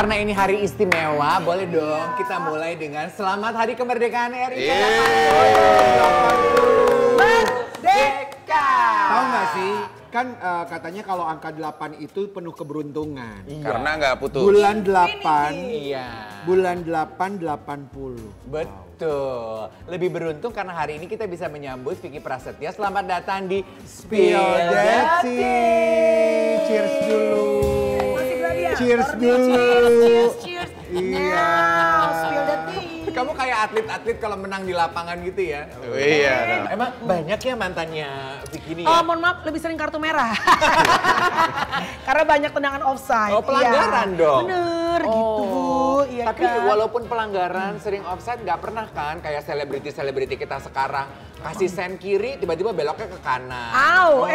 karena ini hari istimewa, boleh dong kita mulai dengan selamat Hari Kemerdekaan RI Merdeka! Tahu nggak sih, kan katanya kalau angka 8 itu penuh keberuntungan. Karena nggak putus. Bulan 8, Iya. bulan 8, 80. Betul. Lebih beruntung karena hari ini kita bisa menyambut Vicky Prasetya. Selamat datang di Spill Spill the that Tea. tea. Cheers dulu. Cheers dulu. Cheers. Iya. Now, spill the tea. Kamu kayak atlet-atlet kalau menang di lapangan gitu ya. Iya. Emang banyak ya mantannya Vicky ini ya? Mohon maaf, lebih sering kartu merah. Karena banyak tendangan offside. Oh, pelanggaran dong. Bener gitu Bu. Iya Tapi kan? walaupun pelanggaran sering offside nggak pernah kan kayak selebriti-selebriti kita sekarang kasih sen kiri tiba-tiba beloknya ke kanan. Au,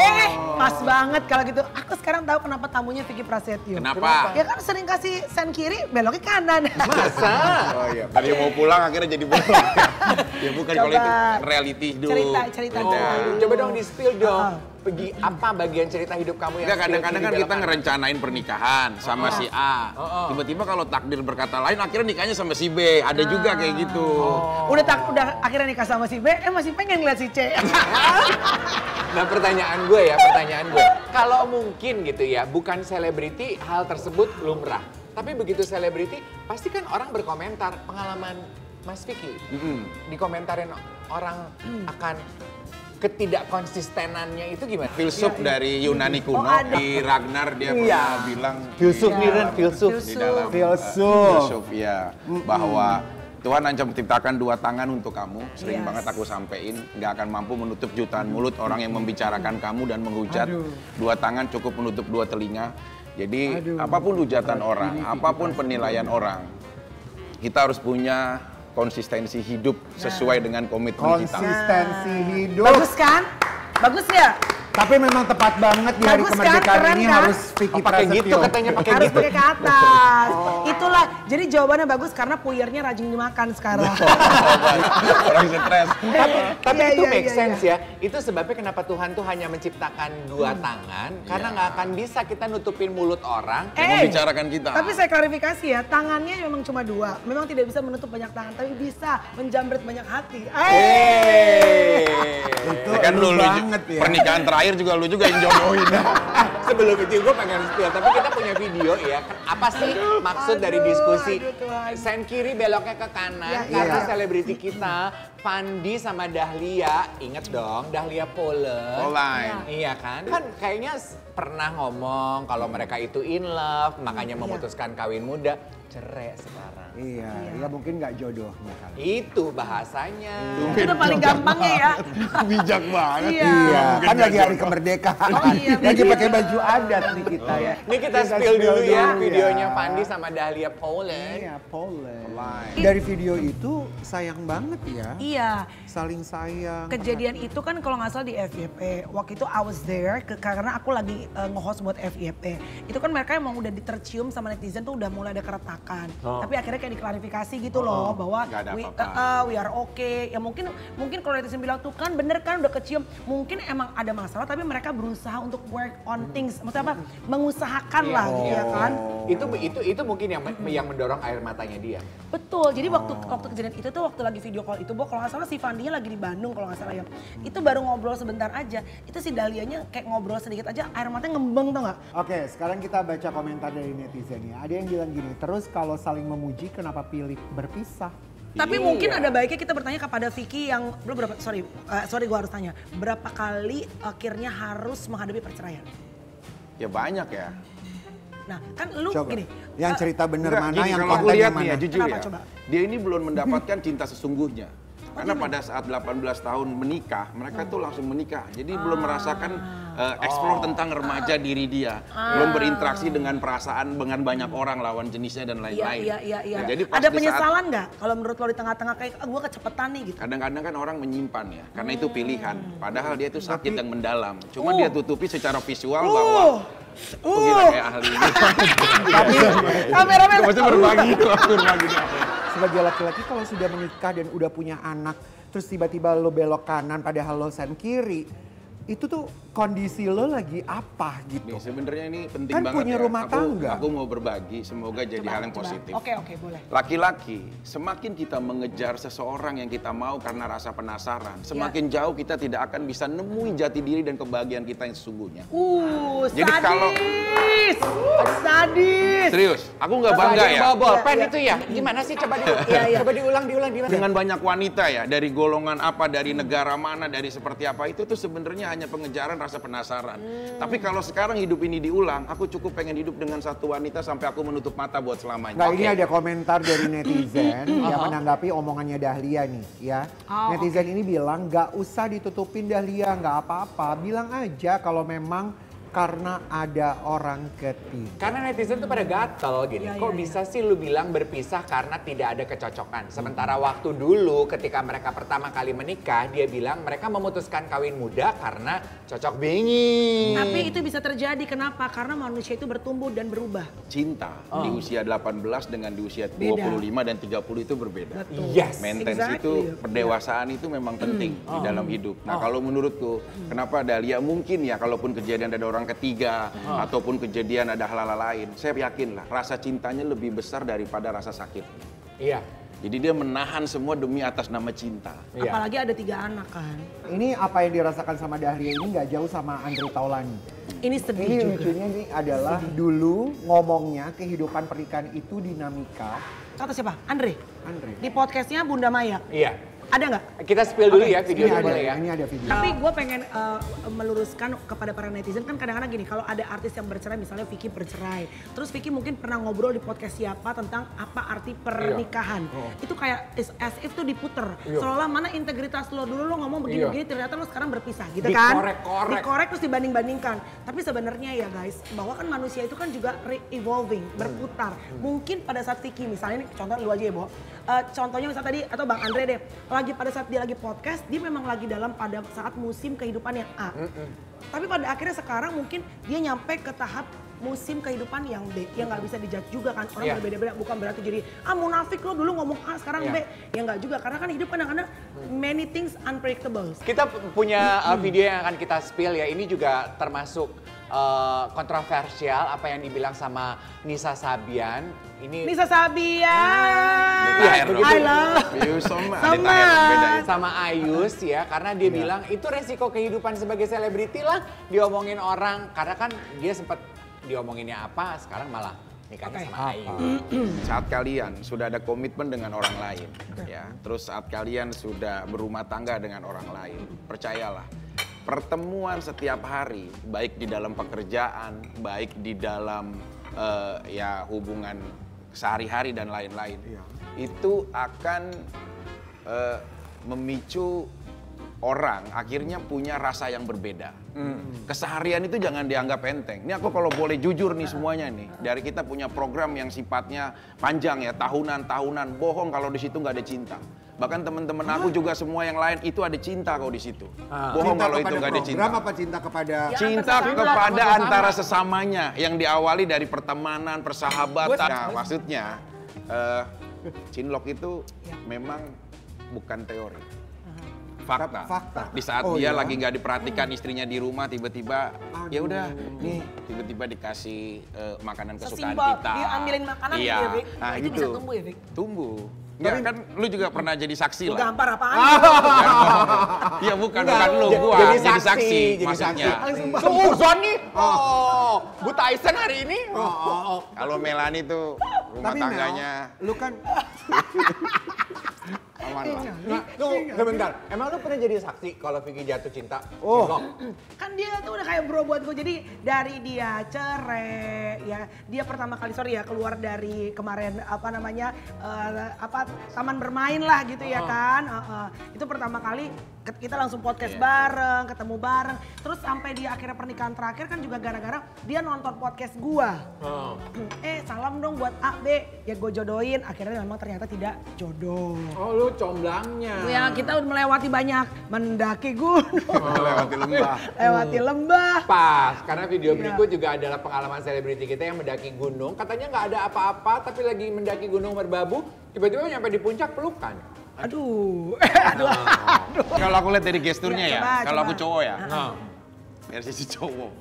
pas banget kalau gitu. Aku sekarang tahu kenapa tamunya Vicky Prasetyo. Kenapa? Ya kan sering kasih sen kiri, beloknya kanan. Masa? Oh iya, tadi mau pulang akhirnya jadi bola. Ya bukan, kalau itu reality hidup. Cerita. Coba dong di spill dong. Pergi apa bagian cerita hidup kamu yang Enggak, kadang-kadang kan spill kita ngerencanain pernikahan sama si A. Tiba-tiba kalau takdir berkata lain akhirnya nikahnya sama si B. Ada juga kayak gitu. Udah akhirnya nikah sama si B, masih pengen ngeliat si C. Nah pertanyaan gue. Kalau mungkin gitu ya, bukan selebriti hal tersebut lumrah. Tapi begitu selebriti, pasti kan orang berkomentar pengalaman Mas Vicky. Dikomentarin orang akan ketidakkonsistenannya itu gimana? Filsuf dari Yunani kuno, di Ragnar dia pernah bilang Filsuf nih Ren, filsuf. di dalam Filsuf. ya, bahwa Tuhan ancam menciptakan dua tangan untuk kamu. Sering banget aku sampein, nggak akan mampu menutup jutaan mulut orang yang membicarakan kamu dan menghujat. Dua tangan cukup menutup dua telinga. Jadi apapun hujatan orang, apapun penilaian orang, kita harus punya konsistensi hidup sesuai dengan komitmen kita. Konsistensi hidup. Bagus kan? Bagus ya? Tapi memang tepat banget di hari Bagus kan? kemerdekaan Keren ini kan? harus Vicky Pakai Prasetyo. gitu katanya, pakai Harus gitu. pakai ke atas. Itulah. Jadi jawabannya bagus karena puyernya rajin dimakan sekarang. Orang stres. Tapi Iya, itu iya, make iya, sense ya. Itu sebabnya kenapa Tuhan tuh hanya menciptakan dua tangan. Karena nggak akan bisa kita nutupin mulut orang. Membicarakan kita. Tapi saya klarifikasi ya, tangannya memang cuma dua. Memang tidak bisa menutup banyak tangan, tapi bisa menjamret banyak hati. Itu Ya kan lu lu banget ya. pernikahan terakhir juga lu juga yang jodohin. Sebelum itu gue pengen spill, tapi kita punya video ya. Apa sih maksud dari diskusi? aduh Tuhan. Sen kiri beloknya ke kanan. Ya, Karena iya. selebriti kita, Fandi sama Dahlia, inget dong Dahlia Pauline. Iya kan? Kan kayaknya pernah ngomong kalau mereka itu in love, makanya memutuskan kawin muda. Cerai sekarang. Iya, ya mungkin nggak jodohnya kali. Itu bahasanya. Itu udah paling gampangnya ya. Bijak banget. Iya. Iya, kan lagi hari kemerdekaan. iya, Lagi pakai baju adat nih kita ya. Ini kita spill dulu ya dulu videonya ya. Fandi sama Dahlia Pauline. Iya, Pauline. Dari video itu sayang banget ya. Iya. Saling sayang. Kejadian itu kan kalau nggak salah di FYP. Waktu itu I was there karena aku lagi nge-host buat FYP. Itu kan mereka emang udah ditercium sama netizen tuh udah mulai ada keretakan. Tapi akhirnya kayak diklarifikasi gitu loh bahwa nggak ada apa-apa. we are okay. Ya mungkin kalau netizen bilang tuh kan bener kan udah kecium. Mungkin emang ada masalah tapi mereka berusaha untuk work on things. Maksudnya apa? Mengusahakan lah gitu ya kan. Itu mungkin yang mendorong air matanya dia. Betul, jadi waktu kejadian itu tuh waktu lagi video call itu, kalau nggak salah si Fandinya lagi di Bandung kalau nggak salah ya. Itu baru ngobrol sebentar aja, itu si Dahlianya kayak ngobrol sedikit aja, air matanya ngembeng tau nggak? Oke, sekarang kita baca komentar dari netizen ya. Ada yang bilang gini, terus kalau saling memuji kenapa pilih berpisah? Tapi mungkin ada baiknya kita bertanya kepada Vicky yang sorry gue harus tanya, berapa kali akhirnya harus menghadapi perceraian? Ya banyak ya. Nah kan lu Coba, gini. yang cerita bener Enggak, mana, gini, yang kalau aku konten lihat yang nih ya, mana? jujur Kenapa, ya. coba? Dia ini belum mendapatkan cinta sesungguhnya. Karena pada saat 18 tahun menikah, mereka tuh langsung menikah. Jadi belum merasakan explore tentang remaja diri dia. Belum berinteraksi dengan perasaan dengan banyak orang, lawan jenisnya dan lain-lain. Iya. Nah, jadi pas Ada di saat- penyesalan nggak kalau menurut lo di tengah-tengah kayak gue kecepetan nih gitu? Kadang-kadang kan orang menyimpan ya, karena itu pilihan. Padahal dia itu sakit yang mendalam. Cuma dia tutupi secara visual bahwa gila kayak ahli ini. Tapi Kameramen. Maksudnya berbagi. sebagai laki-laki kalau sudah menikah dan udah punya anak, terus tiba-tiba lo belok kanan padahal lo sen kiri, itu tuh kondisi lo lagi apa gitu. Nih, sebenarnya ini penting Kan banget punya ya. rumah tangga. Aku mau berbagi, semoga jadi hal yang positif. Oke, boleh. Laki-laki, semakin kita mengejar seseorang yang kita mau karena rasa penasaran, semakin jauh kita tidak akan bisa nemuin jati diri dan kebahagiaan kita yang sesungguhnya. Jadi sadis! Sadis! Serius, aku nggak bangga ya. Bawa bolpen itu ya? Gimana sih? Coba diulang. Dengan banyak wanita ya, dari golongan apa, dari negara mana, dari seperti apa, itu tuh sebenarnya hanya pengejaran rasa penasaran. Tapi kalau sekarang hidup ini diulang, aku cukup pengen hidup dengan satu wanita sampai aku menutup mata buat selamanya. Nah, ini ada komentar dari netizen yang menanggapi omongannya Dahlia nih ya. Netizen ini bilang nggak usah ditutupin Dahlia, nggak apa-apa. Bilang aja kalau memang karena ada orang ketiga. Karena netizen tuh pada gatel gini, kok bisa sih lu bilang berpisah karena tidak ada kecocokan. Sementara waktu dulu ketika mereka pertama kali menikah, dia bilang mereka memutuskan kawin muda karena cocok bingit. Tapi itu bisa terjadi, kenapa? Karena manusia itu bertumbuh dan berubah. Cinta di usia 18 dengan di usia 25 dan 30 itu berbeda. Yes. Maintenance itu, pendewasaan itu memang penting di dalam hidup. Nah kalau menurutku, kenapa Dahlia mungkin ya kalaupun kejadian ada orang ketiga ataupun kejadian ada hal-hal lain, saya yakin lah rasa cintanya lebih besar daripada rasa sakitnya. Iya. Jadi dia menahan semua demi atas nama cinta. Iya. Apalagi ada 3 anak kan. Ini apa yang dirasakan sama Dahlia ini nggak jauh sama Andre Taulani. Ini sedih Ini juga. lucunya ini adalah dulu ngomongnya kehidupan pernikahan itu dinamika. Kata siapa? Andre? Andre. Di podcastnya Bunda Maya. Iya. Ada nggak? Kita spill dulu ya videonya boleh ya. Ini ada video. Tapi gue pengen meluruskan kepada para netizen, kan kadang-kadang gini, kalau ada artis yang bercerai, misalnya Vicky bercerai, terus Vicky mungkin pernah ngobrol di podcast siapa tentang apa arti pernikahan. Itu kayak as if tuh diputer, seolah mana integritas lo dulu, lo ngomong begini-begini, ternyata lo sekarang berpisah gitu kan. Dikorek terus dibanding-bandingkan. Tapi sebenarnya ya guys, bahwa kan manusia itu kan juga re-evolving, berputar. Mungkin pada saat Vicky, misalnya ini contoh lu aja ya Bo, contohnya misalnya tadi, atau Bang Andre deh, lagi pada saat dia lagi podcast, dia memang lagi dalam pada saat musim kehidupan yang A. Tapi pada akhirnya sekarang mungkin dia nyampe ke tahap musim kehidupan yang B, yang nggak bisa dijudge juga kan. Orang berbeda-beda, bukan berarti jadi munafik lo dulu ngomong A sekarang B. Ya nggak juga, karena kan hidup kadang-kadang many things unpredictable. Kita punya video yang akan kita spill ya, ini juga termasuk kontroversial apa yang dibilang sama Nisa Sabian. Ini Nisa Sabian, I love you sama sama Ayus ya, karena dia bilang itu resiko kehidupan sebagai selebriti lah, diomongin orang, karena kan dia sempat diomonginnya apa, sekarang malah nikahnya sama Ayus. Saat kalian sudah ada komitmen dengan orang lain, ya, terus saat kalian sudah berumah tangga dengan orang lain, percayalah, pertemuan setiap hari, baik di dalam pekerjaan, baik di dalam ya hubungan sehari-hari dan lain-lain, itu akan memicu orang akhirnya punya rasa yang berbeda. Keseharian itu jangan dianggap enteng. Ini aku kalau boleh jujur nih semuanya nih, dari kita punya program yang sifatnya panjang ya, tahunan, bohong kalau di situ nggak ada cinta. Bahkan teman-teman aku juga semua yang lain itu ada cinta kok di situ. Bohong Cinta kalau itu nggak ada cinta. Program apa cinta kepada? Cinta kepada antara sesamanya yang diawali dari pertemanan, persahabatan. Nah, maksudnya cinlok itu memang bukan teori. Fakta. Di saat dia lagi nggak diperhatikan istrinya di rumah, tiba-tiba ya udah nih tiba-tiba dikasih makanan kesukaan kita. Dia ambilin makanan gitu ya, Vic. Nah, itu bisa tumbuh ya, Vic? Tumbuh. Ya kan lu juga pernah jadi saksi lah. Gampar apaan? Iya bukan lu, gua jadi saksi maksudnya. Suzon nih, Bu Tyson hari ini. Kalau Melani tuh rumah Tapi tangganya Mel, lu kan aman lah. Nah, tunggu sebentar. Emang lu pernah jadi saksi kalau Vicky jatuh cinta? Kan dia tuh udah kayak bro buat gue. Jadi dari dia cerai ya, dia pertama kali keluar dari kemarin apa namanya taman bermain lah gitu ya kan. Itu pertama kali kita langsung podcast bareng, ketemu bareng. Terus sampai dia akhirnya pernikahan terakhir kan juga gara-gara dia nonton podcast gua. Salam dong buat A, B. Ya gue jodohin, akhirnya memang ternyata tidak jodoh. Oh lu comblangnya. Ya kita udah melewati banyak, mendaki gunung. Lewati lembah. Lewati lembah. Pas, karena video berikut juga adalah pengalaman selebriti kita yang mendaki gunung. Katanya nggak ada apa-apa, tapi lagi mendaki gunung merbabu, tiba-tiba nyampe di puncak pelukan. Aduh. Kalau aku lihat dari gesturnya ya, kalau aku cowok ya, versi si cowok.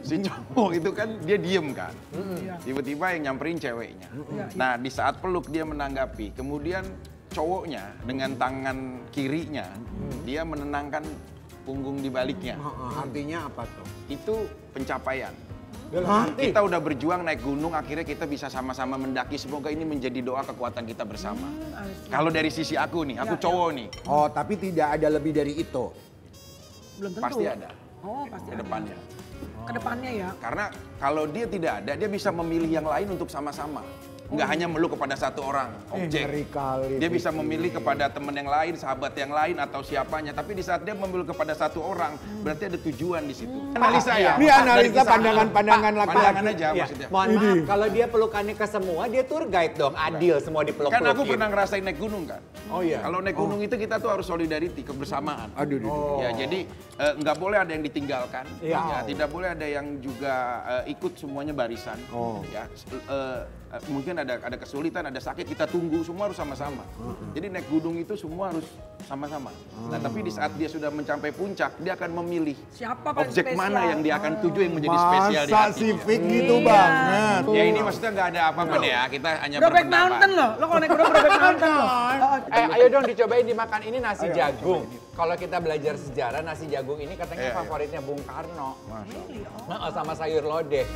Si cowok itu kan dia diem kan. Tiba-tiba yang nyamperin ceweknya. Nah di saat peluk dia menanggapi, kemudian cowoknya dengan tangan kirinya dia menenangkan punggung di baliknya. Artinya apa tuh? Itu pencapaian. Dalam Kita udah berjuang naik gunung, akhirnya kita bisa sama-sama mendaki. Semoga ini menjadi doa kekuatan kita bersama. Kalau dari sisi aku nih, aku cowok nih, Oh, tapi tidak ada lebih dari itu. Belum tentu. pasti ada Oh, pasti ke ada. depannya. Kedepannya ya. Karena kalau dia tidak ada, dia bisa memilih yang lain untuk sama-sama. Nggak hanya meluk kepada satu orang, objek. Ngeri kali, Dia bisa Vicky. memilih kepada teman yang lain, sahabat yang lain, atau siapanya. Tapi di saat dia memilih kepada satu orang, berarti ada tujuan di situ. Analisa ya. Ini analisa pandangan-pandangan Pandangan laki-laki. aja Ya, maksudnya. mohon maaf, kalau dia pelukannya ke semua, dia tour guide dong, adil semua dipeluk-pelukin. Kan aku pernah ngerasain naik gunung kan. Oh iya. Kalau naik gunung itu kita tuh harus solidarity, kebersamaan. Aduh. Ya, jadi nggak boleh ada yang ditinggalkan. Iya. Ya, tidak boleh ada yang juga ikut semuanya barisan. Oh. Ya, mungkin ada kesulitan, ada sakit, kita tunggu, semua harus sama-sama. Jadi naik gunung itu semua harus sama-sama. Nah, tapi di saat dia sudah mencapai puncak, dia akan memilih Siapa paling objek spesial? mana yang dia akan tuju yang menjadi spesial di Masa hatinya. si Vic gitu banget. Ya ini maksudnya nggak ada apa-apa nih ya, kita hanya Brokeback berpendapat. Mountain loh. Lo kalau naik gunung Brokeback Mountain loh. Ayo dong dicobain dimakan, ini nasi jagung. Kalau kita belajar sejarah, nasi jagung ini katanya Iya. favoritnya Bung Karno. Really? Oh. Nah, sama sayur lodeh.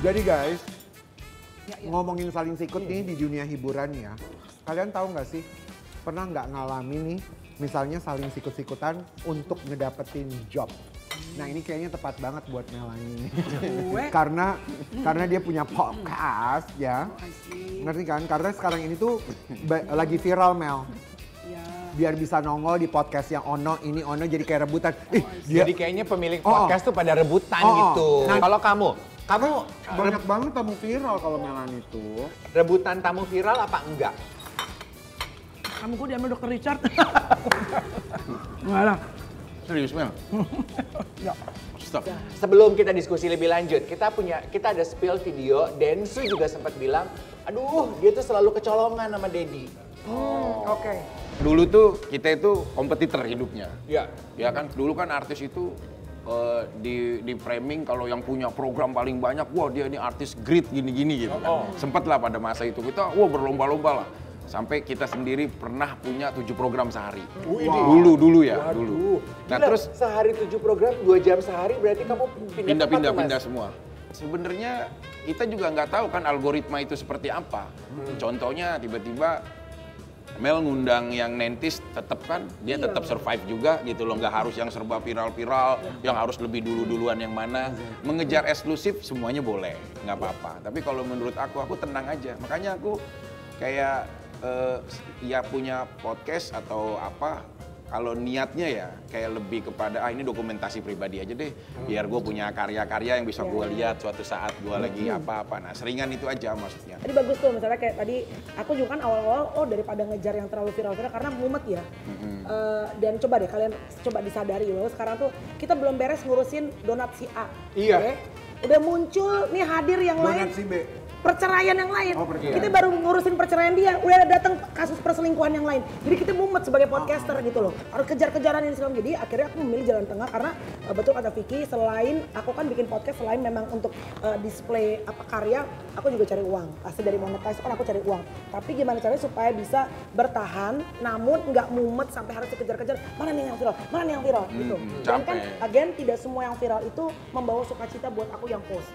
Jadi guys, ngomongin saling sikut nih di dunia hiburan ya. Kalian tahu nggak sih, pernah nggak ngalamin nih, misalnya saling sikut-sikutan untuk ngedapetin job. Nah ini kayaknya tepat banget buat Melanie. karena dia punya podcast ya. Ngerti kan? Karena sekarang ini tuh lagi viral Mel. Biar bisa nongol di podcast yang Ono, ini Ono jadi kayak rebutan. Jadi kayaknya pemilik podcast tuh pada rebutan gitu. Nah, Kalau kamu banyak banget tamu viral kalau Melanie tuh. rebutan tamu viral apa enggak? Kamu gue diambil dokter Richard. Enggak lah. Serius Mel? Ya. Stop. Sebelum kita diskusi lebih lanjut, kita ada spill video. Densu juga sempat bilang, aduh dia tuh selalu kecolongan sama Dedi. Oke. Dulu tuh kita itu kompetitor hidupnya. Ya. Ya kan, dulu kan artis itu di framing kalau yang punya program paling banyak, wah dia ini artis great gini-gini gitu kan. Sempet lah pada masa itu kita, wah berlomba-lomba lah. Sampai kita sendiri pernah punya 7 program sehari. Dulu ya, dulu. Nah Gila, terus sehari 7 program, 2 jam sehari berarti kamu pindah semua. Sebenarnya kita juga nggak tahu kan algoritma itu seperti apa. Contohnya tiba-tiba Mel ngundang yang 90s tetap kan, dia tetap survive juga gitu loh, nggak harus yang serba viral-viral, yang harus lebih duluan yang mana. Mengejar eksklusif semuanya boleh, nggak apa-apa. Tapi kalau menurut aku tenang aja. Makanya aku kayak ya punya podcast atau apa, kalau niatnya ya kayak lebih kepada ini dokumentasi pribadi aja deh, biar gue punya karya-karya yang bisa gue lihat suatu saat gue lagi apa-apa. Nah seringan itu aja maksudnya. Tadi bagus tuh misalnya kayak tadi aku juga kan awal-awal daripada ngejar yang terlalu viral-viral karena mumet ya. Dan coba deh kalian coba disadari bahwa sekarang tuh kita belum beres ngurusin donat si A. Iya. Oke? Udah muncul nih hadir yang lain. Donat si B. Perceraian yang lain. Perceraian. Kita baru ngurusin perceraian dia, udah datang kasus perselingkuhan yang lain. Jadi kita mumet sebagai podcaster gitu loh. Harus kejar-kejaran ini segala. Jadi akhirnya aku memilih jalan tengah karena betul kata Vicky, selain aku kan bikin podcast selain memang untuk display apa karya, aku juga cari uang. Hasil dari monetize kan aku cari uang. Tapi gimana caranya supaya bisa bertahan namun nggak mumet sampai harus dikejar-kejar. Mana nih yang viral? Mana nih yang viral? Gitu. Dan kan again tidak semua yang viral itu membawa sukacita buat aku yang post.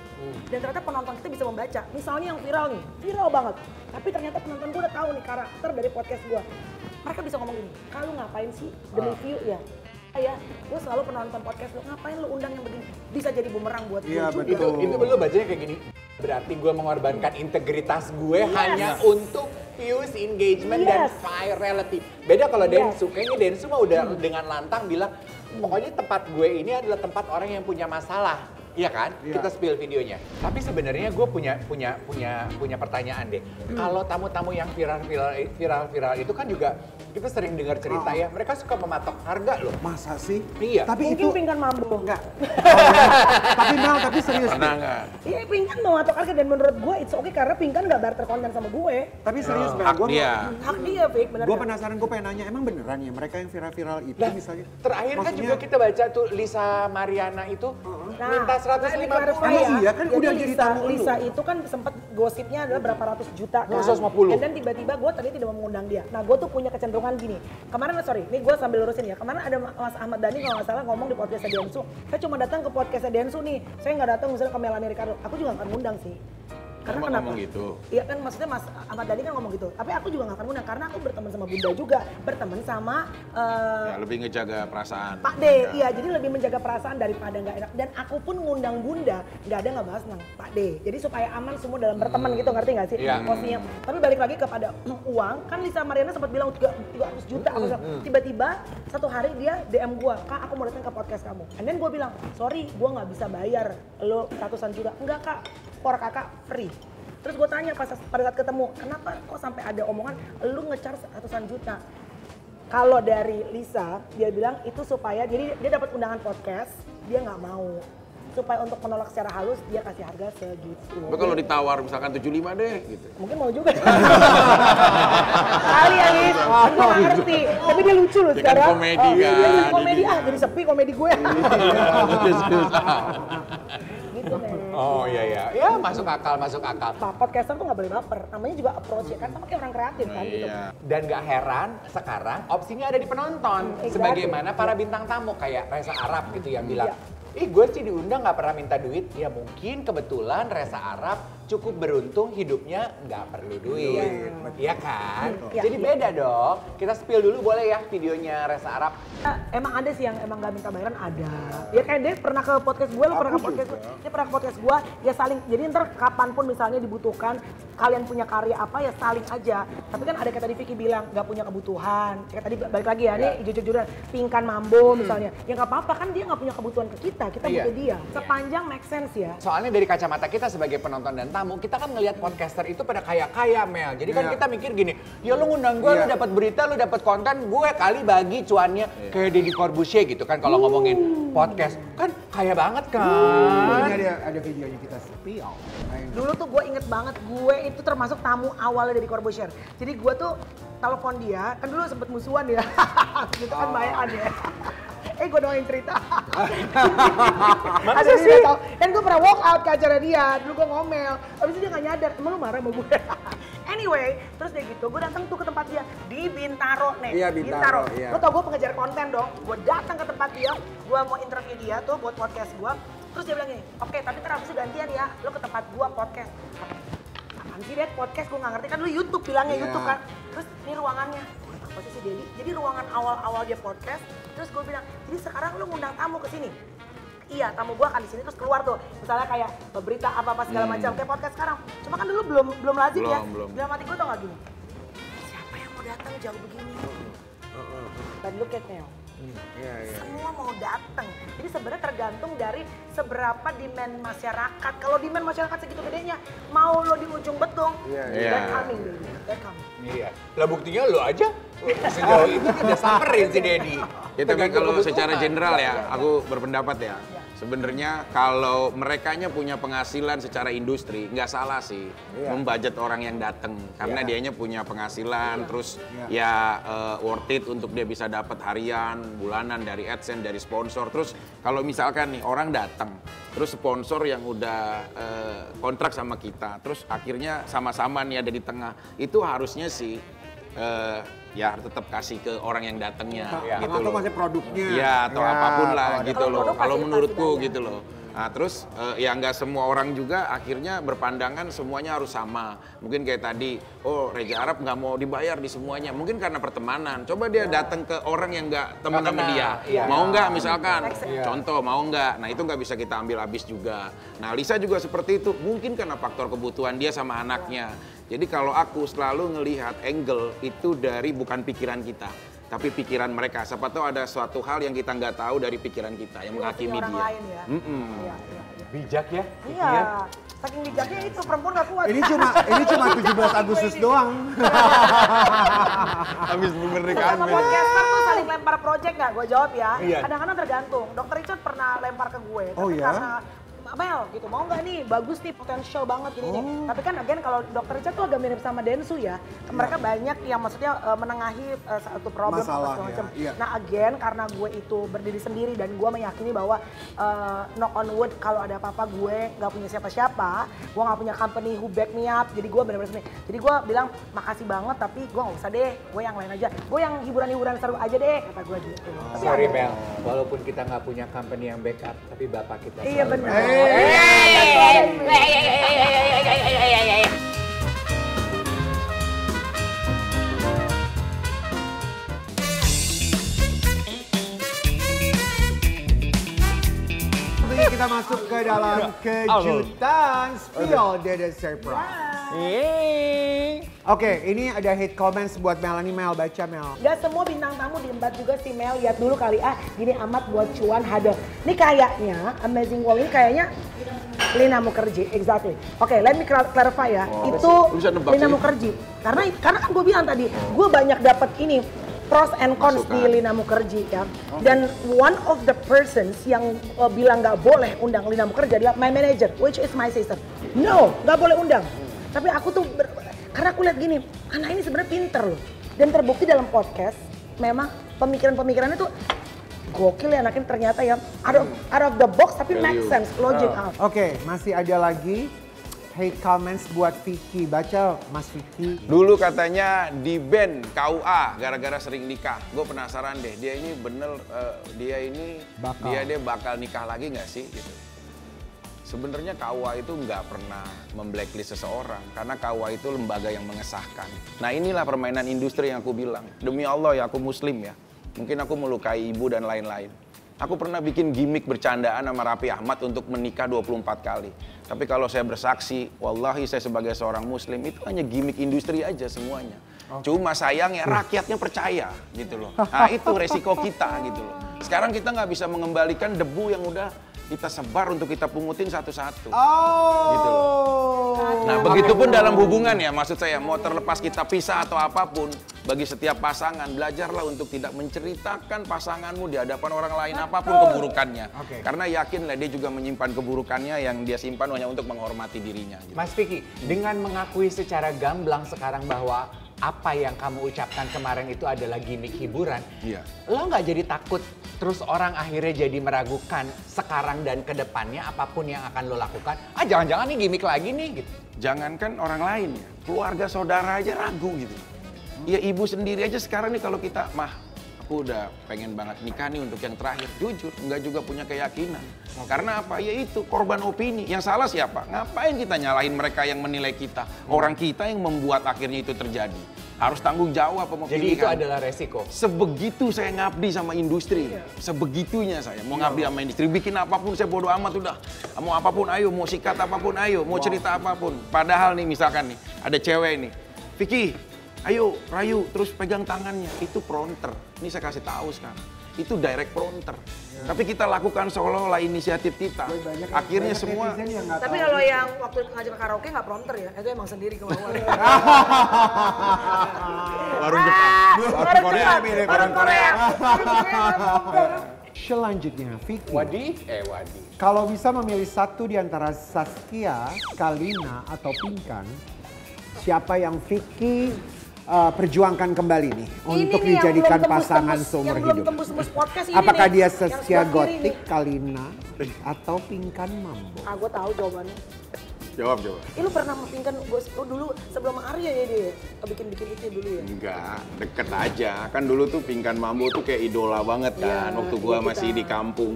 Dan ternyata penonton kita bisa membaca. Misalnya yang viral nih, viral banget. Tapi ternyata penonton gue udah tahu nih karakter dari podcast gue. Mereka bisa ngomong gini, kalau ngapain sih demi view ya? Ya, gue selalu penonton podcast lu, ngapain lu undang yang begini? Bisa jadi bumerang buat gue Iya, juga. betul. Itu lu bacanya kayak gini. Berarti gue mengorbankan integritas gue hanya untuk views, engagement, dan virality. Beda kalau Densu, kayaknya Densu mah udah dengan lantang bilang, pokoknya tempat gue ini adalah tempat orang yang punya masalah. Iya kan? Kita spill videonya. Tapi sebenarnya gue punya pertanyaan deh. Kalau tamu-tamu yang viral itu kan juga kita sering dengar cerita ya, mereka suka mematok harga loh. Masa sih? Iya. Tapi Mungkin itu Pingkan mampu. enggak. Tapi Mel, tapi serius. Pernah nggak? Iya, Pingkan mau matok harga dan menurut gue it's okay karena Pingkan nggak barter konten sama gue. Tapi serius Mel, Hak gue dia. Hak dia, Pik, bener. Gue penasaran, gue pengen nanya, emang beneran ya mereka yang viral-viral itu misalnya? Terakhir kan Maksudnya- juga kita baca tuh Lisa Mariana itu minta 150. Emang iya kan udah jadi tamu lu. Lisa itu kan sempat gosipnya adalah berapa ratus juta kan. 150. Dan tiba-tiba gue tadi tidak mau mengundang dia. Nah gue tuh punya kecenderungan gini. Kemarin, ini gue sambil lurusin ya. Kemarin ada Mas Ahmad Dhani kalau nggak salah ngomong di podcast Densu. Saya cuma datang ke podcast Densu nih. Saya nggak datang misalnya ke Melanie Ricardo. Aku juga nggak akan ngundang sih. Karena Emang kenapa? ngomong gitu? Iya kan maksudnya Mas Ahmad Dhani kan ngomong gitu. Tapi aku juga nggak akan undang karena aku berteman sama Bunda juga, berteman sama Ya, lebih ngejaga perasaan. Pak D. Iya, jadi lebih menjaga perasaan daripada nggak enak. Dan aku pun ngundang Bunda, nggak ada nggak bahas tentang Pak D. Jadi supaya aman semua dalam berteman gitu, ngerti nggak sih? Iya. Posisinya. Tapi balik lagi kepada uang, kan Lisa Mariana sempat bilang 300 juta. Tiba-tiba satu hari dia DM gua, Kak aku mau datang ke podcast kamu. And then gua bilang, sorry gua nggak bisa bayar lo ratusan juta. Enggak Kak, for kakak free. Terus gue tanya pada saat ketemu, kenapa kok sampai ada omongan lu nge-charge ratusan juta? Kalau dari Lisa, dia bilang itu supaya, jadi dia dapat undangan podcast, dia nggak mau. Supaya untuk menolak secara halus, dia kasih harga segitu. Tapi kalau ditawar misalkan 75 deh gitu. Mungkin mau juga. Kali ya Lis, gue nggak ngerti. Tapi dia lucu loh Dia kan sekarang. komedi Dia kan, jadi komedi, jadinya. jadi sepi komedi gue. Gitu deh. Oh iya iya. Ya masuk akal. Pak, podcaster tuh nggak boleh baper. Namanya juga approach ya kan, sama kayak orang kreatif kan gitu. Iya. Dan gak heran sekarang opsinya ada di penonton. Exactly. Sebagaimana para bintang tamu kayak Reza Arab gitu yang bilang, Iya. ih gue sih diundang gak pernah minta duit. Ya mungkin kebetulan Reza Arab cukup beruntung hidupnya nggak perlu duit. Iya kan? Iya, Jadi iya. beda dong. Kita spill dulu boleh ya videonya Reza Arab. Emang ada sih yang emang gak minta bayaran, ada. Ya kayak dia pernah ke podcast gue, lo pernah ke podcast gue. Dia pernah ke podcast gue, ya saling. Jadi ntar kapanpun misalnya dibutuhkan, kalian punya karya apa ya saling aja. Tapi kan ada kayak tadi Vicky bilang, gak punya kebutuhan. Kayak tadi balik lagi ya, nih jujur-jujuran, Pingkan Mambo misalnya. Ya gak apa-apa kan dia gak punya kebutuhan ke kita butuh dia. Sepanjang make sense ya. Soalnya dari kacamata kita sebagai penonton dan tamu, kita kan ngelihat podcaster itu pada kaya-kaya Mel. Jadi kan kita mikir gini, ya lu ngundang gue, lu dapat berita, lu dapat konten, gue kali bagi cuannya kayak Deddy Corbuzier gitu kan kalau ngomongin podcast. Kan kaya banget kan. Ini ada videonya kita spill. Dulu tuh gue inget banget, gue itu termasuk tamu awalnya dari Corbuzier. Jadi gue tuh telepon dia, kan dulu sempet musuhan ya. Gitu kan bayaan ya. Gue doain cerita. Ada sih? Dan gue pernah walk out ke acara dia, dulu gue ngomel. Abis itu dia gak nyadar, emang lu marah sama gue? Anyway, terus dia gitu, gue datang tuh ke tempat dia di Bintaro nih. Iya, Bintaro, iya. Lo tau gue pengejar konten dong, gue datang ke tempat dia, gue mau interview dia tuh buat podcast gue. Terus dia bilang gini, oke tapi ntar abis itu gantian ya, lo ke tempat gue podcast. Apaan sih Dad podcast, gue gak ngerti kan lu YouTube bilangnya YouTube kan. Terus ini ruangannya, apa sih Dedi? Jadi ruangan awal-awal dia podcast, terus gue bilang, jadi sekarang lu ngundang tamu ke sini. Iya, tamu gua akan di sini terus keluar tuh. Misalnya kayak berita apa-apa segala macam kayak podcast sekarang. Cuma kan dulu belum lazim ya. Belum. Dalam hati gua tau gak gini. Siapa yang mau datang jauh begini? But look at now. Semua mau datang. Jadi sebenarnya tergantung dari seberapa demand masyarakat. Kalau demand masyarakat segitu gedenya, mau lo di ujung betung, they're coming baby, they're coming. Iya. Lah buktinya lu aja sejauh itu kan udah samperin si Dedi. Ya tapi kalau secara general ya, aku berpendapat ya. Sebenarnya kalau merekanya punya penghasilan secara industri, nggak salah sih membudget orang yang datang. Karena dianya punya penghasilan, terus ya worth it untuk dia bisa dapat harian, bulanan dari AdSense, dari sponsor. Terus kalau misalkan nih orang datang, terus sponsor yang udah kontrak sama kita, terus akhirnya sama-sama nih ada di tengah, itu harusnya sih ya tetap kasih ke orang yang datangnya gitu Atau loh. masih produknya. Iya atau apapun lah kalau gitu Kalau loh. produk Kalau pasti menurutku banyak. gitu loh. Nah terus ya nggak semua orang juga akhirnya berpandangan semuanya harus sama. Mungkin kayak tadi, oh Reza Arab nggak mau dibayar di semuanya. Mungkin karena pertemanan. Coba dia datang ke orang yang nggak teman sama dia. Mau nggak misalkan? Contoh mau nggak? Nah itu nggak bisa kita ambil habis juga. Nah Lisa juga seperti itu. Mungkin karena faktor kebutuhan dia sama anaknya. Jadi kalau aku selalu ngelihat angle itu dari bukan pikiran kita, tapi pikiran mereka. Siapa tahu ada suatu hal yang kita nggak tahu dari pikiran kita yang menghakimi Orang dia. lain ya. Iya. Bijak ya. Iya. Saking bijaknya itu perempuan gak kuat. Ini cuma 17 Agustus doang. Habis pemerintahan. Sama podcaster tuh saling lempar project nggak? Gue jawab ya. Iya. Kadang-kadang tergantung. Dr. Richard pernah lempar ke gue. Oh, Tapi ya? karena Mel gitu, mau nggak nih? Bagus nih, potensial banget gini nih. Tapi kan again kalau Dr. Richard tuh agak mirip sama Densu ya. Mereka banyak yang maksudnya menengahi satu problem Masalah, segala macam. ya, iya. Nah again karena gue itu berdiri sendiri dan gue meyakini bahwa knock on wood kalau ada apa-apa gue nggak punya siapa-siapa, gue nggak punya company who back me up, jadi gue benar-benar sendiri. Jadi gue bilang makasih banget tapi gue nggak usah deh, gue yang lain aja, gue yang hiburan-hiburan seru aja deh kata gue gitu. Tapi Sorry ada- Mel, walaupun kita nggak punya company yang backup, tapi bapak kita Iya selalu benar. backup. Tentunya kita masuk ke dalam kejutan Spill the Surprise. Oke, ini ada hate comments buat Melanie. Mel, baca Mel. Gak semua bintang tamu diembat juga sih Mel, lihat dulu kali gini amat buat cuan hade. Ini kayaknya Amazing Wall ini kayaknya Lina Mukherjee, exactly. Oke, let me clarify ya. Itu bisa nebak Lina sih. Mukherjee. Karena kan gue bilang tadi, gue banyak dapat ini pros and cons di Lina Mukherjee ya. Dan one of the persons yang bilang nggak boleh undang Lina Mukherjee adalah my manager, which is my sister. No, nggak boleh undang. Tapi aku tuh karena aku lihat gini, anak ini sebenarnya pinter loh. Dan terbukti dalam podcast, memang pemikiran-pemikirannya tuh gokil ya anaknya ternyata ya. Out of the box tapi make sense, logic out. Oke, masih ada lagi hate comments buat Vicky. Baca Mas Vicky. Dulu katanya di ban KUA gara-gara sering nikah. Gue penasaran deh, dia ini bener, dia bakal nikah lagi nggak sih? Gitu. Sebenarnya KUA itu nggak pernah memblacklist seseorang karena KUA itu lembaga yang mengesahkan. Nah inilah permainan industri yang aku bilang. Demi Allah ya aku muslim ya. Mungkin aku melukai ibu dan lain-lain. Aku pernah bikin gimmick bercandaan sama Raffi Ahmad untuk menikah 24 kali. Tapi kalau saya bersaksi, wallahi saya sebagai seorang muslim itu hanya gimmick industri aja semuanya. Cuma sayangnya rakyatnya percaya gitu loh. Nah itu resiko kita gitu loh. Sekarang kita nggak bisa mengembalikan debu yang udah kita sebar untuk kita pungutin satu-satu. Gitu loh. Nah, begitupun dalam hubungan ya, maksud saya mau terlepas kita pisah atau apapun, bagi setiap pasangan belajarlah untuk tidak menceritakan pasanganmu di hadapan orang lain apapun keburukannya. Karena yakinlah dia juga menyimpan keburukannya yang dia simpan hanya untuk menghormati dirinya. Gitu. Mas Vicky, dengan mengakui secara gamblang sekarang bahwa apa yang kamu ucapkan kemarin itu adalah gimmick hiburan, Iya. lo nggak jadi takut terus orang akhirnya jadi meragukan sekarang dan kedepannya apapun yang akan lo lakukan, jangan-jangan nih gimmick lagi nih gitu. Jangankan orang lain ya, keluarga saudara aja ragu gitu. Ya ibu sendiri aja sekarang nih kalau kita, aku udah pengen banget nikah nih untuk yang terakhir. Jujur, nggak juga punya keyakinan. Karena apa? Ya itu korban opini. Yang salah siapa? Ngapain kita nyalahin mereka yang menilai kita? Orang kita yang membuat akhirnya itu terjadi. Harus tanggung jawab sama Jadi itu pilihan. adalah resiko. Sebegitu saya ngabdi sama industri, sebegitunya saya mau ngabdi sama industri, bikin apapun saya bodo amat udah. Mau apapun ayo, mau sikat apapun ayo, mau cerita apapun. Padahal nih misalkan nih, ada cewek nih, Vicky, ayo rayu, terus pegang tangannya, itu prompter. Ini saya kasih tahu sekarang, itu direct prompter. Tapi kita lakukan seolah-olah inisiatif kita. Akhirnya semua. Tapi kalau yang waktu ngajak ke karaoke nggak prompter ya, itu emang sendiri kemauan. Warung Jepang. Orang Korea, orang Korea. Selanjutnya Vicky. Wadi. Kalau bisa memilih satu di antara Saskia, Kalina, atau Pinkan, siapa yang Vicky perjuangkan kembali nih untuk Ini nih yang dijadikan belum pasangan tembus-tembus, seumur yang belum hidup? tembus-tembus podcast ini Apakah nih, dia yang Saskia sebelah kiri Gotik, nih. Kalina, atau Pinkan Mambo? Gue tahu jawabannya. Jawab. Lu pernah mempinkan gue dulu sebelum Arya ya dia bikin-bikin itu dulu ya? Enggak, deket aja. Kan dulu tuh Pinkan Mambo tuh kayak idola banget kan. Iya, Waktu gua iya masih kita. di kampung.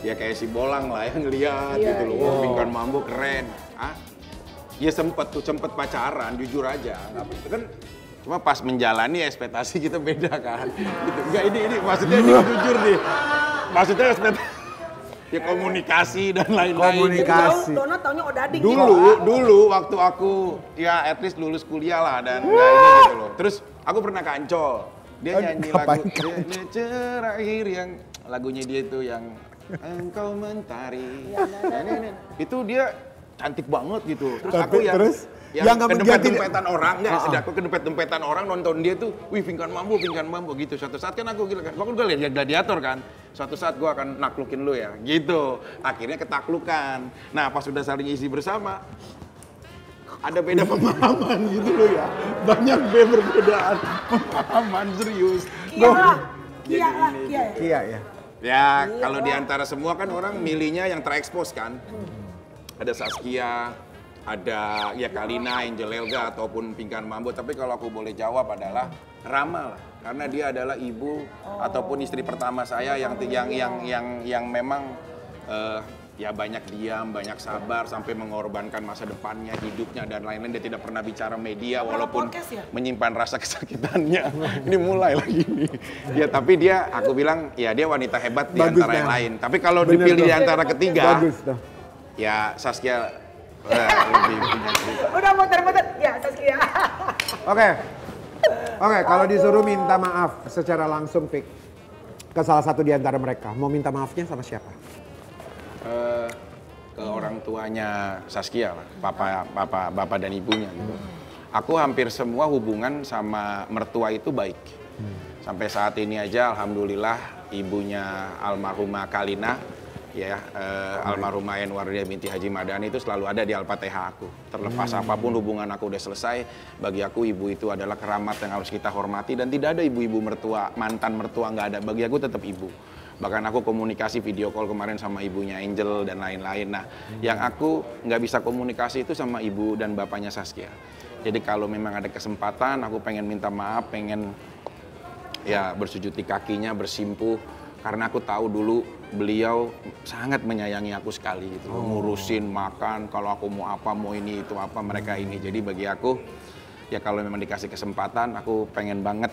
Ya kayak si Bolang lah yang ngeliat Iya, gitu loh. iya. Wah, Pinkan Mambo keren. Ya sempet pacaran, jujur aja. Kan cuma pas menjalani ekspektasi kita beda kan. Gitu. Enggak ini maksudnya ini jujur nih. Maksudnya ekspektasi ya komunikasi dan lain-lain. Komunikasi. Donat taunya Odading. Dulu waktu aku ya at least lulus kuliah lah dan nggak ini gitu loh. Terus aku pernah ke Ancol. Dia nyanyi lagu ngapain ke Terakhir yang lagunya dia itu yang engkau mentari. Itu dia cantik banget gitu. Terus Tapi, aku terus? yang Yang nggak menjadi- kedempet-dempetan orang, aku kedempet-dempetan orang nonton dia tuh, wih pingkan mambo gitu. Suatu saat kan aku bilang kan, gua udah lihat gladiator kan, suatu saat gua akan naklukin lu ya, gitu. Akhirnya ketaklukan. Nah pas sudah saling isi bersama, ada beda pemahaman gitu loh ya. Banyak perbedaan pemahaman serius. Kia ya. Iya ya. Ya kalau di antara semua kan orang milihnya yang terekspos kan. Ada Saskia, ada ya Kalina, Angel Elga ataupun Pinkan Mambo. Tapi kalau aku boleh jawab adalah Rama lah, karena dia adalah ibu ataupun istri pertama saya yang memang ya banyak diam, banyak sabar sampai mengorbankan masa depannya, hidupnya dan lain-lain. Dia tidak pernah bicara media walaupun menyimpan rasa kesakitannya. Ini mulai lagi nih. Ya tapi dia, aku bilang ya dia wanita hebat di antara yang lain. Tapi kalau dipilih di antara ketiga, ya Saskia lebih punya cerita. Udah muter-muter, ya Saskia. Oke, kalau disuruh minta maaf secara langsung, Pik, ke salah satu di antara mereka, mau minta maafnya sama siapa? Ke orang tuanya Saskia lah, bapak dan ibunya gitu. Aku hampir semua hubungan sama mertua itu baik. Sampai saat ini aja alhamdulillah ibunya almarhumah Kalina, ya almarhumah Enwardia binti Haji Madani itu selalu ada di Al-Fatihah aku. Terlepas apapun hubungan aku udah selesai, bagi aku ibu itu adalah keramat yang harus kita hormati dan tidak ada ibu-ibu mertua, mantan mertua nggak ada. Bagi aku tetap ibu. Bahkan aku komunikasi video call kemarin sama ibunya Angel dan lain-lain. Nah, yang aku nggak bisa komunikasi itu sama ibu dan bapaknya Saskia. Jadi kalau memang ada kesempatan, aku pengen minta maaf, pengen ya bersujud di kakinya, bersimpuh. Karena aku tahu dulu beliau sangat menyayangi aku sekali gitu. Ngurusin makan, kalau aku mau apa, mau ini, itu apa, mereka ini. Jadi bagi aku, ya kalau memang dikasih kesempatan, aku pengen banget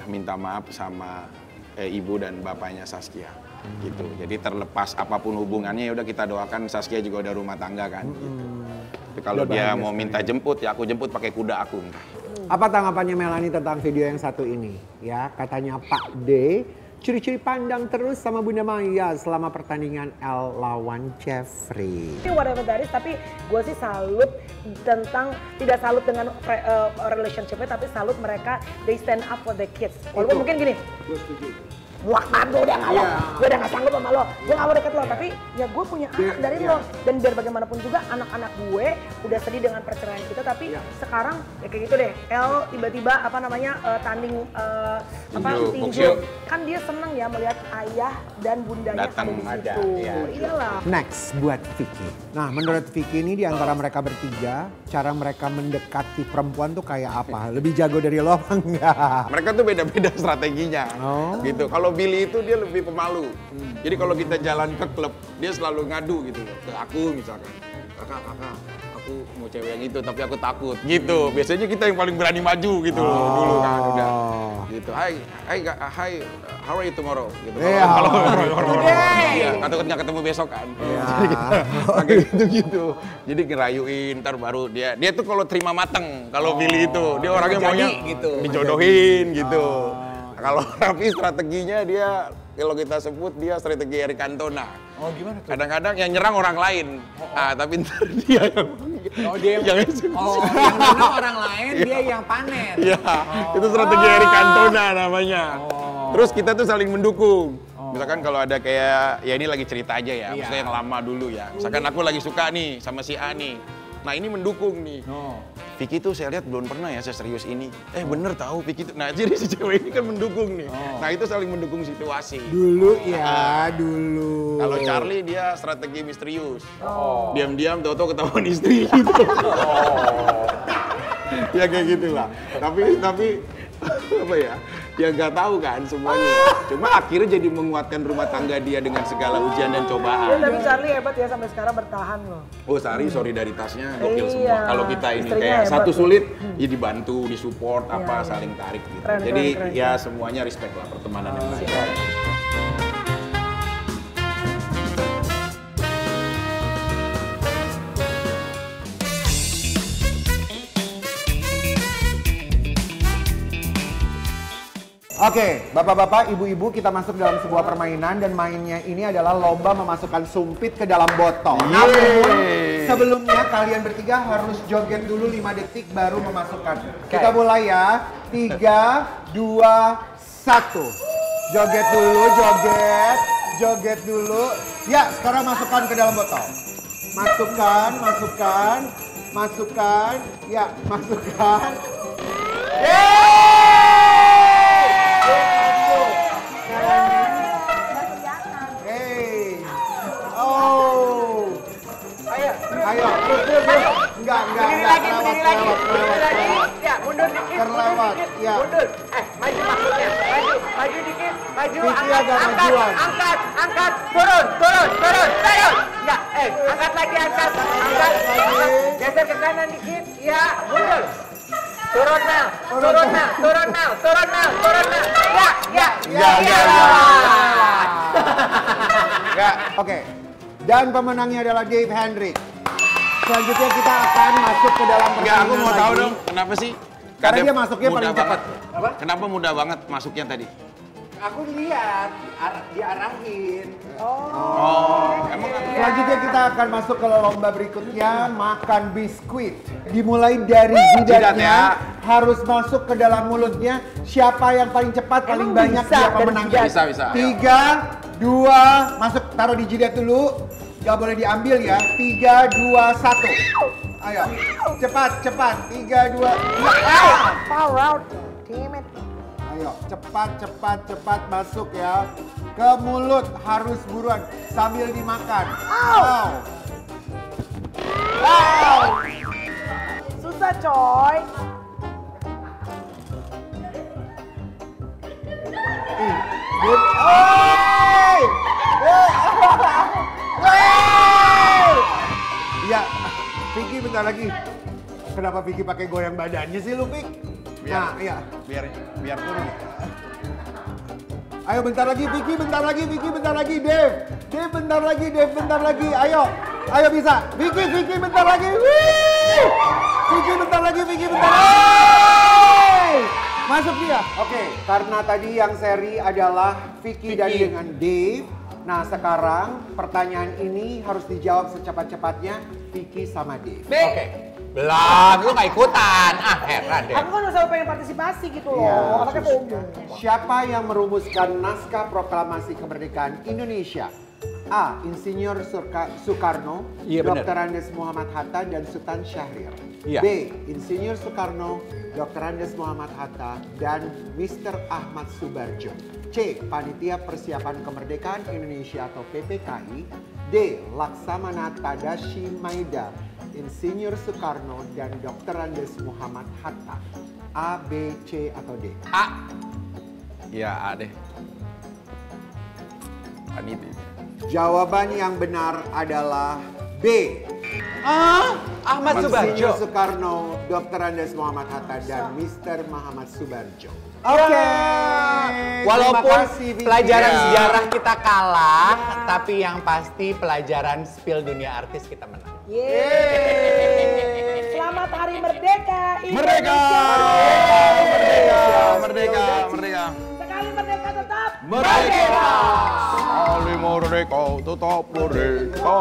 minta maaf sama ibu dan bapaknya Saskia gitu. Jadi terlepas apapun hubungannya ya udah kita doakan. Saskia juga udah rumah tangga kan gitu. Tapi kalau dia mau minta jemput ya aku jemput pakai kuda aku. Apa tanggapannya Melanie tentang video yang satu ini? Ya, katanya Pak D, curi-curi pandang terus sama Bunda Maya selama pertandingan L lawan Jeffrey. Whatever that is, tapi gue sih salut tentang, tidak salut dengan relationship-nya, tapi salut mereka, they stand up for the kids. Walaupun mungkin gini, Gue setuju. wah gue udah gak lo, gue udah gak sanggup sama lo, gue gak mau deket lo, tapi ya gue punya anak dari lo. Dan biar bagaimanapun juga anak-anak gue udah sedih dengan perceraian kita, tapi sekarang ya kayak gitu deh, El tiba-tiba apa namanya tanding tinju, kan dia seneng ya melihat ayah dan bundanya Datang ada di situ. Iyalah. Next buat Vicky. Nah, menurut Vicky ini di antara mereka bertiga, cara mereka mendekati perempuan tuh kayak apa? Lebih jago dari lo apa enggak? Mereka tuh beda-beda strateginya gitu. Kalau Billy itu dia lebih pemalu. Jadi kalau kita jalan ke klub, dia selalu ngadu gitu ke aku misalkan. Kakak, aku mau cewek yang itu tapi aku takut gitu. Biasanya kita yang paling berani maju gitu loh dulu kan udah. Gitu. Hai, how are you tomorrow? Gitu. Kalau nggak ketemu besok kan. Jadi kita pakai gitu. Jadi ngerayuin, ntar baru dia tuh kalau terima mateng. Kalau Billy itu dia orangnya maunya gitu, dijodohin gitu. Kalau Raffi strateginya dia, kalau kita sebut dia strategi Eric Cantona. Oh gimana tuh? Kadang-kadang yang nyerang orang lain, tapi ntar dia yang menang orang lain, dia yang panen. Iya, itu strategi Eric Cantona namanya. Terus kita tuh saling mendukung. Misalkan kalau ada kayak, ya ini lagi cerita aja ya, maksudnya yang lama dulu ya. Misalkan aku lagi suka nih sama si A nih. Nah ini mendukung nih. Vicky tuh saya lihat belum pernah ya serius ini. Bener tahu Vicky tuh. Nah jadi si cewek ini kan mendukung nih. Nah itu saling mendukung situasi. Dulu ya, dulu. Kalau Charlie dia strategi misterius. Diam-diam tahu-tahu ketahuan istri gitu. Ya kayak gitulah. Tapi apa ya? Ya nggak tahu kan semuanya. Cuma akhirnya jadi menguatkan rumah tangga dia dengan segala ujian dan cobaan. Tapi Charlie hebat ya sampai sekarang bertahan loh. Oh Sari solidaritasnya gokil semua. Iya. Kalau kita ini Istrinya kayak hebat. satu sulit, ya dibantu, disupport, saling tarik gitu. Keren, Jadi keren. ya semuanya respect lah pertemanan yang baik. Oke, bapak-bapak, ibu-ibu, kita masuk dalam sebuah permainan dan mainnya ini adalah lomba memasukkan sumpit ke dalam botol. Namun, sebelumnya kalian bertiga harus joget dulu 5 detik baru memasukkan. Kita mulai ya. 3, 2, 1. Joget dulu, joget. Joget dulu. Ya, sekarang masukkan ke dalam botol. Masukkan, masukkan, masukkan. Ya, masukkan. Ayo, terus. Enggak. Berdiri lagi. Ya, mundur dikit. Terlewat, ya. Mundur. Maju maksudnya. Maju dikit. Maju, Vicky agak majuan. angkat. Turun. Enggak, angkat lagi, angkat. Geser ke kanan dikit. Ya, mundur. Turun, Mel. Ya. Oke. Dan pemenangnya adalah Dave Hendrik. Selanjutnya kita akan masuk ke dalam permainan. Enggak, aku mau tahu lagi. dong, kenapa sih? Karena dia masuknya mudah paling cepat. banget. Apa? Kenapa mudah banget masuknya tadi? Aku lihat, diarahin. Emang Selanjutnya kita akan masuk ke lomba berikutnya, makan biskuit. Dimulai dari jidatnya, harus masuk ke dalam mulutnya. Siapa yang paling cepat, paling banyak dia pemenangnya. Bisa. 3, 2, masuk, taruh di jidat dulu. Gak boleh diambil ya. 3, 2, 1. Ayo, cepat. 3, 2, 1. Power out. Damn it. Ayo, cepat masuk ya. Ke mulut harus buruan sambil dimakan. Wow. Susah coy. Ya, Vicky bentar lagi. Kenapa Vicky pakai goyang badannya sih lu, Vicky? Nah, iya. Biar turun. Ayo bentar lagi, Vicky bentar lagi, Dave. Dave bentar lagi. Ayo bisa. Vicky bentar lagi. Wih! Vicky bentar lagi. Masuk dia. Oke, karena tadi yang seri adalah Vicky dan dengan Dave. Nah, sekarang pertanyaan ini harus dijawab secepat-cepatnya Vicky sama Dave. Oke. Belum, lu gak ikutan. Heran deh. Aku kan selalu pengen partisipasi gitu loh. Iya, Anaknya FOMO. Siapa yang merumuskan naskah proklamasi kemerdekaan Indonesia? A. Insinyur Soekarno, Iya, benar. Dr. Andes Muhammad Hatta, dan Sultan Syahrir. Iya. B. Insinyur Soekarno, Dr. Andes Muhammad Hatta, dan Mr. Ahmad Subarjo. C. Panitia Persiapan Kemerdekaan Indonesia atau PPKI. D. Laksamana Tadashi Maeda, Insinyur Soekarno, dan Dr. Andes Muhammad Hatta. A, B, C, atau D? A. Ya, A deh. Panitia. Jawaban yang benar adalah B. Ahmad Insinyur Subarjo. Soekarno, Dr. Andes Muhammad Hatta, dan Mr. Muhammad Subarjo. Oke. Walaupun Terima kasih, Vicky. pelajaran Ya. sejarah kita kalah, tapi yang pasti pelajaran spill dunia artis kita menang. Yeay. Selamat Hari Merdeka Merdeka! Indonesia. Merdeka! Sekali merdeka tetap Merdeka! Sekali merdeka, tetap merdeka.